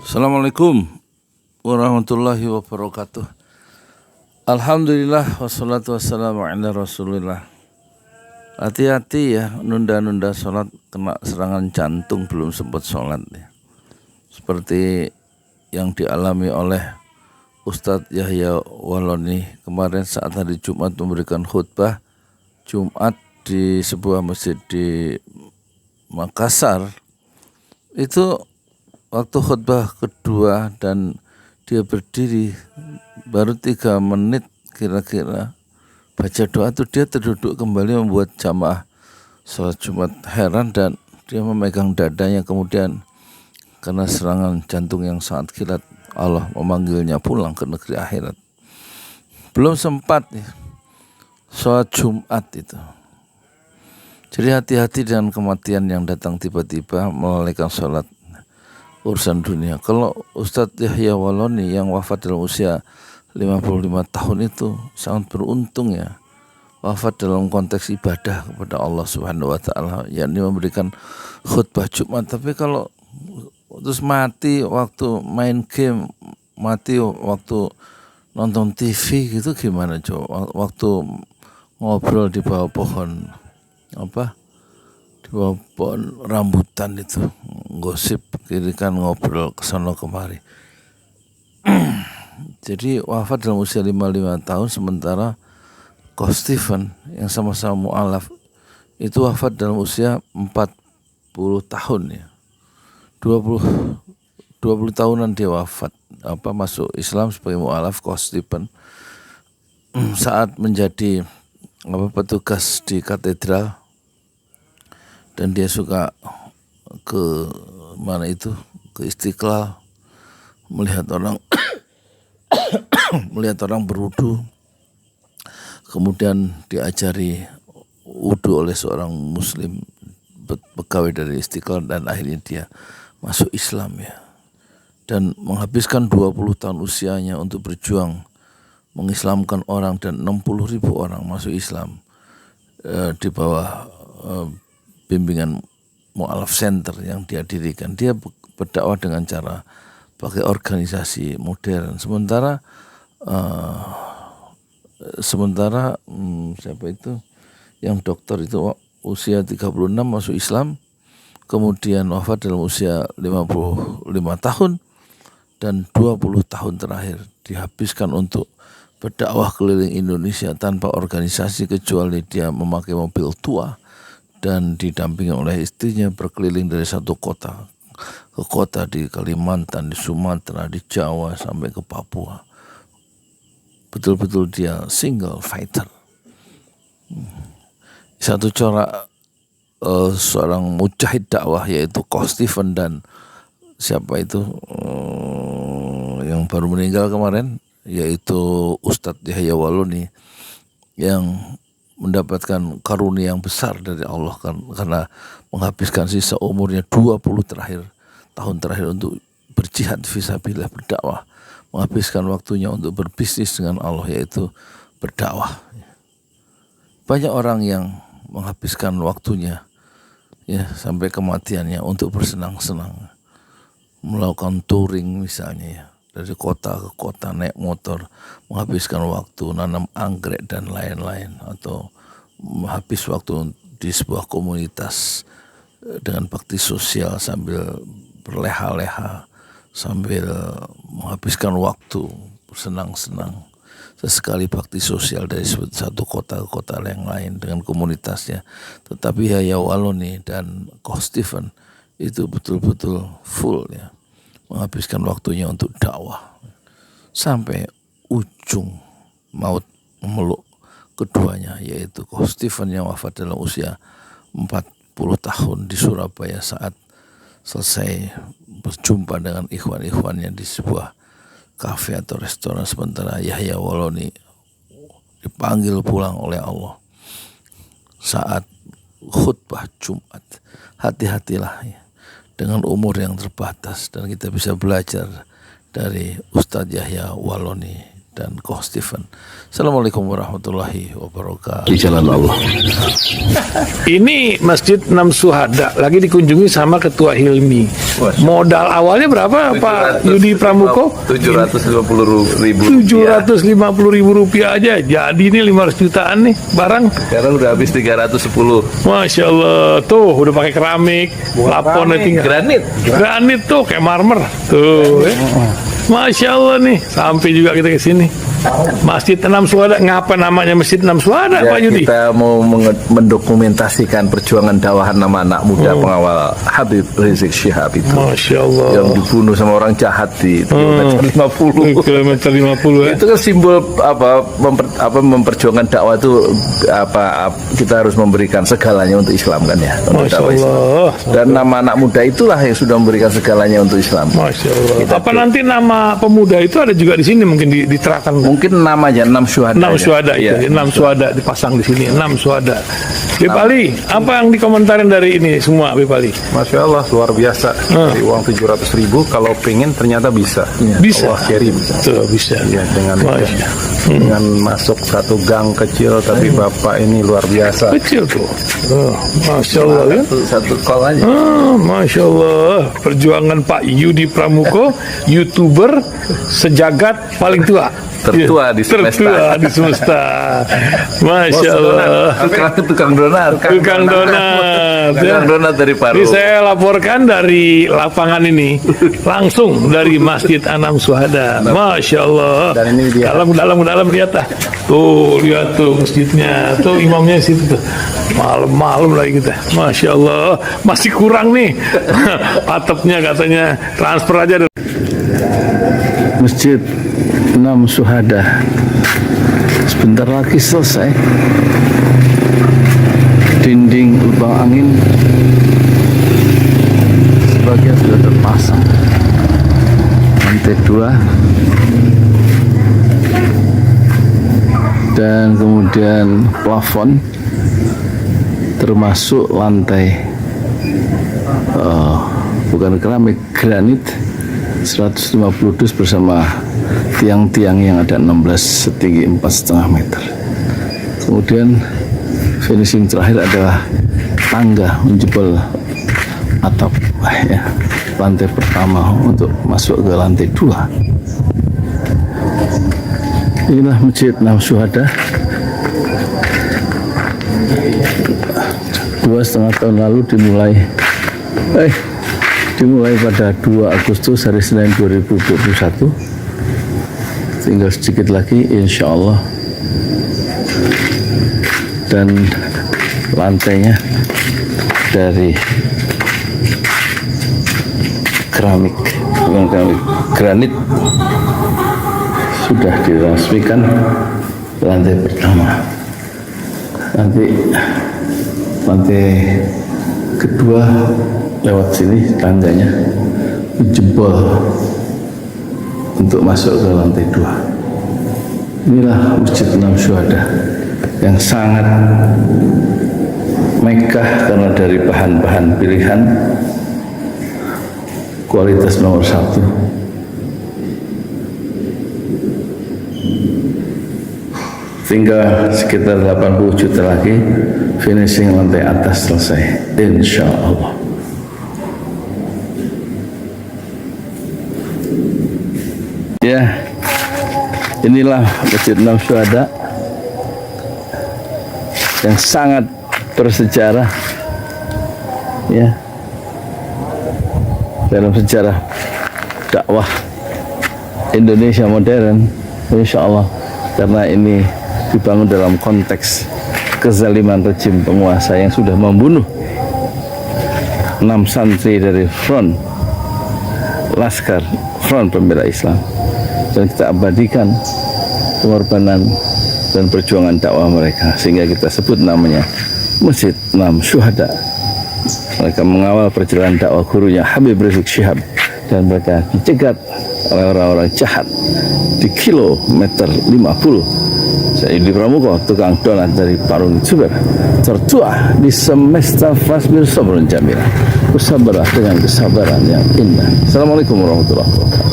Assalamualaikum warahmatullahi wabarakatuh. Alhamdulillah wassalatu wassalamu ala rasulillah. Hati-hati ya, nunda-nunda sholat kena serangan jantung belum sempat sholat ya. Seperti yang dialami oleh Ustadz Yahya Waloni kemarin saat hari Jumat memberikan khutbah Jumat di sebuah masjid di Makassar. Itu waktu khutbah kedua dan dia berdiri baru 3 menit kira-kira baca doa itu dia terduduk kembali membuat jamaah sholat Jumat heran dan dia memegang dadanya. Kemudian karena serangan jantung yang sangat kilat Allah memanggilnya pulang ke negeri akhirat. Belum sempat ya, sholat Jumat itu. Jadi hati-hati dengan kematian yang datang tiba-tiba melalaikan sholat urusan dunia. Kalau Ustadz Yahya Waloni yang wafat dalam usia 55 tahun itu sangat beruntung ya, wafat dalam konteks ibadah kepada Allah Subhanahu wa taala, yakni memberikan khutbah Jumat. Tapi kalau terus mati waktu main game, mati waktu nonton TV gitu gimana coba? Waktu ngobrol di bawah pohon di bawah pohon rambutan itu gosip kiri kan ngobrol kesana kemari. Jadi wafat dalam usia 55 tahun, sementara Coach Stephen yang sama-sama mu'alaf itu wafat dalam usia 40 tahun ya. 20 tahunan dia wafat, masuk Islam sebagai mu'alaf Coach Stephen saat menjadi petugas di katedral. Dan dia suka ke mana itu, ke Istiqlal, melihat orang berwudu, kemudian diajari wudu oleh seorang muslim pegawai dari Istiqlal, dan akhirnya dia masuk Islam ya, dan menghabiskan 20 tahun usianya untuk berjuang mengislamkan orang, dan 60.000 orang masuk Islam di bawah bimbingan Mu'alaf Center yang dia dirikan. Dia berdakwah dengan cara pakai organisasi modern. Sementara siapa itu yang dokter itu usia 36 masuk Islam, kemudian wafat dalam usia 55 tahun, dan 20 tahun terakhir dihabiskan untuk berdakwah keliling Indonesia tanpa organisasi, kecuali dia memakai mobil tua dan didampingi oleh istrinya berkeliling dari satu kota ke kota di Kalimantan, di Sumatera, di Jawa sampai ke Papua. Betul-betul dia single fighter. Satu corak seorang mujahid dakwah yaitu Coach Stephen, dan siapa itu yang baru meninggal kemarin yaitu Ustadz Yahya Waloni yang mendapatkan karunia yang besar dari Allah karena menghabiskan sisa umurnya 20 tahun terakhir untuk berjihad fisabilillah, berdakwah, menghabiskan waktunya untuk berbisnis dengan Allah, yaitu berdakwah. Banyak orang yang menghabiskan waktunya ya sampai kematiannya untuk bersenang-senang, melakukan touring misalnya ya, dari kota ke kota naik motor, menghabiskan waktu nanam anggrek dan lain-lain, atau habis waktu di sebuah komunitas dengan bakti sosial sambil berleha-leha, sambil menghabiskan waktu bersenang-senang. Sesekali bakti sosial dari satu kota ke kota yang lain dengan komunitasnya. Tetapi Yahya Waloni dan Coach Stephen itu betul-betul full ya, menghabiskan waktunya untuk dakwah sampai ujung maut memeluk keduanya, yaitu Coach Stephen yang wafat dalam usia 40 tahun di Surabaya saat selesai berjumpa dengan ikhwan-ikhwannya di sebuah kafe atau restoran, sementara Yahya Waloni dipanggil pulang oleh Allah saat khutbah Jumat. Hati-hatilah ya dengan umur yang terbatas, dan kita bisa belajar dari Ustadz Yahya Waloni dan Coach Stephen. Assalamualaikum warahmatullahi wabarakatuh. Di jalan Allah. Ini Masjid Enam Syuhada lagi dikunjungi sama Ketua Hilmi. Modal awalnya berapa Pak Yudi Pramuko? 750.000 rupiah aja. Jadi ini 500 jutaan nih barang. Sekarang udah habis 310. Masya Allah, tuh udah pakai keramik, laponnya tinggal. Granit tuh kayak marmer. Tuh, Masya Allah nih, sampai juga kita ke sini. Masjid Enam Syuhada, ngapa namanya Masjid Enam Syuhada, Ya, Pak Yudi? kita mau mendokumentasikan perjuangan dakwah nama anak muda pengawal Habib Rizik Syihab itu. Masya Allah. Yang dibunuh sama orang jahat di kilometer 50. Kilometer 50 ya. Itu kan simbol memperjuangkan dakwah itu kita harus memberikan segalanya untuk Islam kan ya. Untuk Masya dakwah Islam. Allah. Dan nama anak muda itulah yang sudah memberikan segalanya untuk Islam. Masya Allah. Apa nanti nama pemuda itu ada juga di sini mungkin diterangkan? Mungkin namanya 6 Syuhada. 6 Syuhada itu, 6 Syuhada dipasang di sini, 6 Syuhada. Bipali, apa yang dikomentarin dari ini semua, Bipali? Masya Allah, luar biasa. Dari uang 700.000, kalau pengen ternyata bisa. Bisa. Allah kirim. Tuh, bisa. Ya, dengan masuk satu gang kecil, tapi Bapak ini luar biasa. Kecil tuh. Masya Allah ya. Satu call aja. Masya Allah. Perjuangan Pak Yudi Pramuko, YouTuber sejagat paling tua. Tertua di semesta. Tertua di semesta. Masya Allah. Tukang donat. Tukang donat. Tukang donat dari Paru. Ini saya laporkan dari lapangan ini langsung dari Masjid Enam Syuhada. Masya Allah. Dan ini dia. Dalam lihat ah. Tuh lihat tuh masjidnya. Tuh imamnya di situ tuh. Malam-malam lagi kita. Masya Allah. Masih kurang nih. Atapnya katanya transfer aja. Masjid Enam Syuhada sebentar lagi selesai. Dinding lubang angin sebagian sudah terpasang, lantai 2 dan kemudian plafon termasuk lantai bukan keramik, granit 150 dus bersama tiang-tiang yang ada 16 setinggi 4,5 meter. Kemudian finishing terakhir adalah tangga menjebol atap ya, lantai pertama untuk masuk ke lantai 2. Inilah Masjid Enam Syuhada. 2,5 tahun lalu dimulai pada 2 Agustus hari Senin 2021. Tinggal sedikit lagi insya Allah, dan lantainya dari keramik, bukan keramik, granit sudah diresmikan lantai pertama. Nanti lantai kedua lewat sini tangganya jebol untuk masuk ke lantai 2. Inilah Masjid Enam Syuhada yang sangat megah karena dari bahan-bahan pilihan kualitas nomor 1. Tinggal sekitar 80 juta lagi finishing lantai atas selesai insya Allah. Ya, inilah Masjid Enam Syuhada yang sangat bersejarah ya dalam sejarah dakwah Indonesia modern, insya Allah, karena ini dibangun dalam konteks kezaliman rejim penguasa yang sudah membunuh 6 santri dari front pembela Islam, dan kita abadikan pengorbanan dan perjuangan dakwah mereka sehingga kita sebut namanya Masjid Enam Syuhada. Mereka mengawal perjalanan dakwah gurunya Habib Rizik Syihab, dan mereka dicegat oleh orang-orang jahat di kilometer 50. Saya Yudi Pramuko, tukang donat dari Parung Super, tertua di semesta fasbir sabrun jamila, bersabarlah dengan kesabaran yang indah. Assalamualaikum warahmatullahi wabarakatuh.